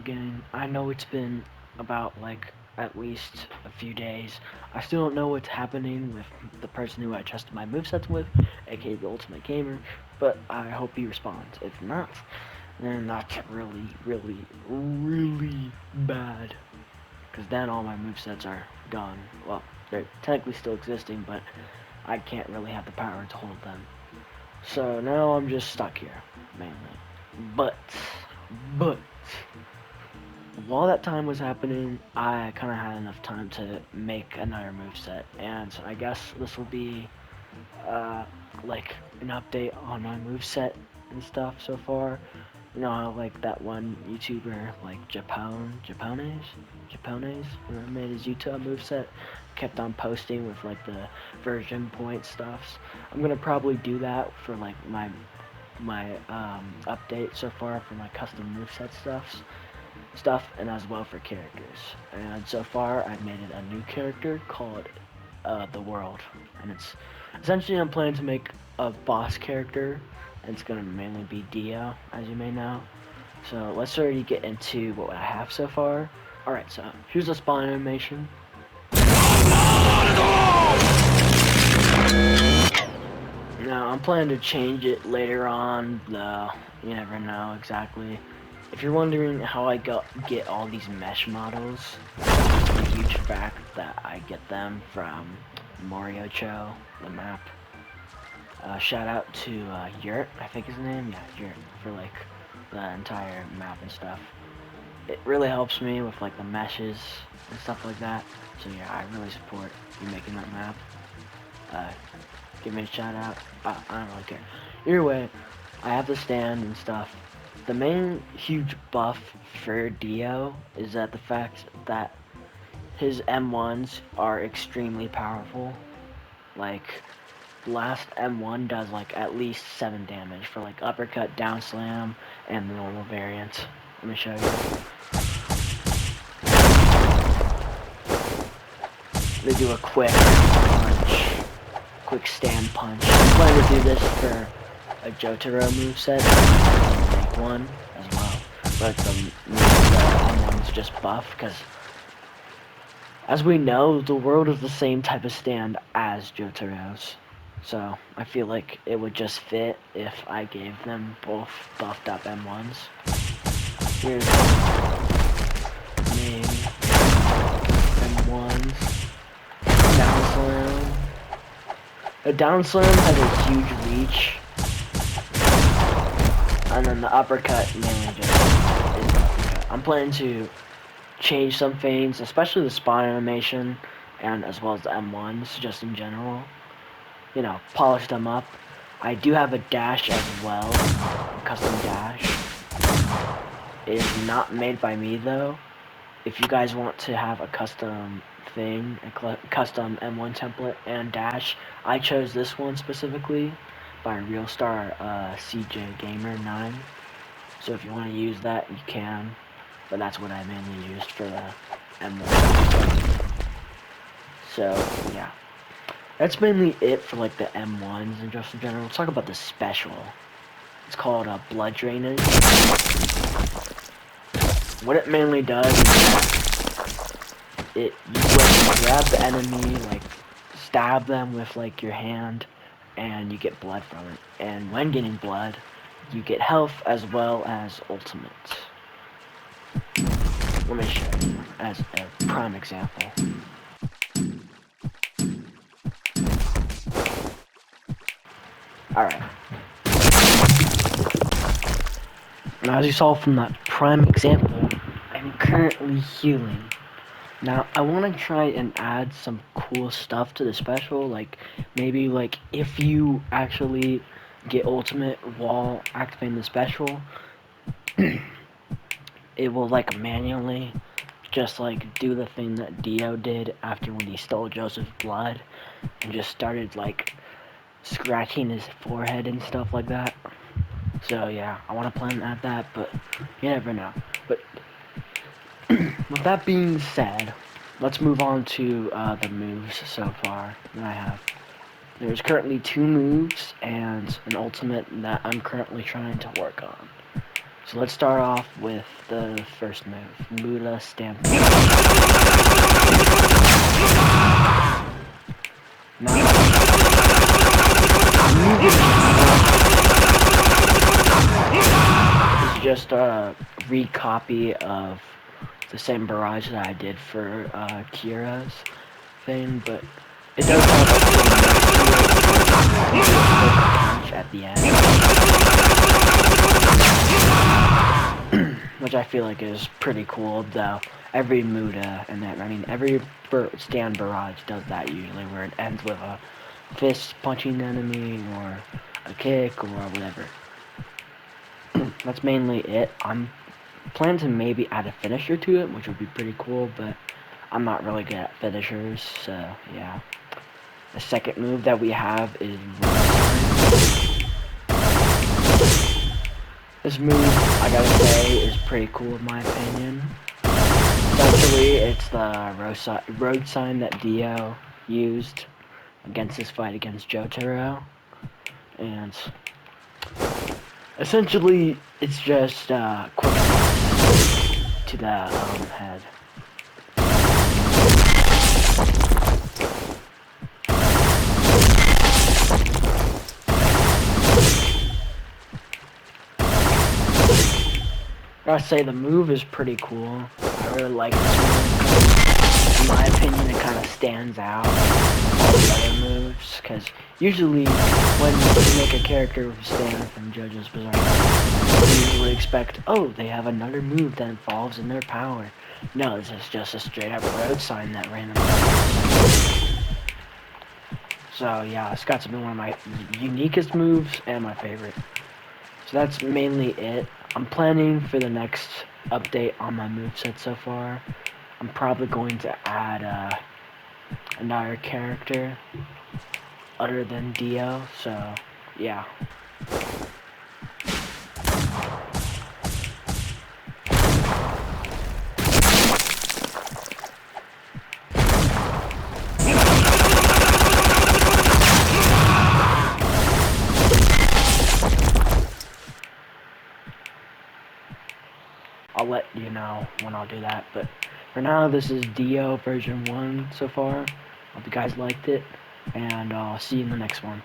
again. I know it's been about like at least a few days. I still don't know what's happening with the person who I trusted my movesets with, aka the Ultimate Gamer, but I hope he responds. If not, then that's really, really, really bad. Because then all my movesets are gone. Well, they're technically still existing, but I can't really have the power to hold them. So now I'm just stuck here, mainly. But, but, while that time was happening, I kind of had enough time to make another moveset, and I guess this will be, like, an update on my moveset and stuff so far. You know how, like, that one YouTuber, like, Japones, who made his YouTube moveset, kept on posting with, like, the version point stuffs. I'm gonna probably do that for, like, my update so far for my custom moveset stuff, and as well for characters. And so far, I've made a new character called the World, and it's essentially I'm planning to make a boss character, and it's gonna mainly be Dio, as you may know. So let's already get into what I have so far. All right, so here's the spawn animation. Now I'm planning to change it later on, though you never know exactly. If you're wondering how I get all these mesh models, it's a huge fact that I get them from Mario Cho, the map. Shout out to Yurt, I think his name, yeah, Yurt, for like the entire map and stuff. It really helps me with like the meshes and stuff like that. So yeah, I really support you making that map. Give me a shout out. I don't really care. Either way, I have the stand and stuff. The main huge buff for Dio is that the fact that his M1s are extremely powerful. Like, the last M1 does like at least 7 damage for like uppercut, down slam, and the normal variant. Let me show you. They do a quick punch, quick stand punch. I'm planning to do this for a Jotaro moveset, make one as well, but the M1's just buff, because as we know, the world is the same type of stand as Jotaro's, so I feel like it would just fit if I gave them both buffed up M1s. Here's the main M1s. Down slam. The down slam has a huge reach, and then the uppercut mainly just is the uppercut. I'm planning to change some things, especially the spawn animation, and as well as the M1s, just in general. You know, polish them up. I do have a dash as well, a custom dash. It is not made by me though. If you guys want to have a custom thing, a custom M1 template and dash, I chose this one specifically by Realstar CJ Gamer 9. So if you want to use that, you can, but that's what I mainly used for the M1. So yeah, that's mainly it for like the M1s and just in general. Let's talk about the special. It's called Blood Drainage. What it mainly does is that you grab the enemy, like stab them with like your hand, and you get blood from it. And when getting blood, you get health as well as ultimate. Let me show you as a prime example. Alright. Now, as you saw from that prime example, I'm currently healing. Now, I want to try and add some cool stuff to the special, like, maybe, like, if you actually get ultimate while activating the special, it will, like, manually just, like, do the thing that Dio did after when he stole Joseph's blood, and just started, like, scratching his forehead and stuff like that. So yeah, I want to plan at that, but you never know. But with that being said, let's move on to the moves so far that I have. There's currently 2 moves and an ultimate that I'm currently trying to work on. So let's start off with the first move, Muda Stampede. Now, this is just a recopy of the same barrage that I did for Kira's thing, but it does have a cool punch at the end, which I feel like is pretty cool. Though every Muda and that, I mean, every stand barrage does that usually, where it ends with a fist punching the enemy or a kick or whatever. That's mainly it. I'm planning to maybe add a finisher to it, which would be pretty cool, but I'm not really good at finishers, so yeah. The second move that we have is this move, I gotta say, is pretty cool in my opinion. Essentially, it's the road sign that Dio used against his fight against Jotaro, and essentially, it's just quick to the head. I gotta say, the move is pretty cool. I really like this move. In my opinion, it kind of stands out all the other moves, because usually when you make a character stand from JoJo's Bizarre, you usually expect, oh, they have another move that involves in their power. No, this is just a straight up road sign that randomly. So yeah, it's got to be one of my uniquest moves and my favorite. So that's mainly it. I'm planning for the next update on my moveset so far. I'm probably going to add another character other than Dio, so yeah. I'll let you know when I'll do that, but for now, this is Dio version 1 so far. Hope you guys liked it, and I'll see you in the next one.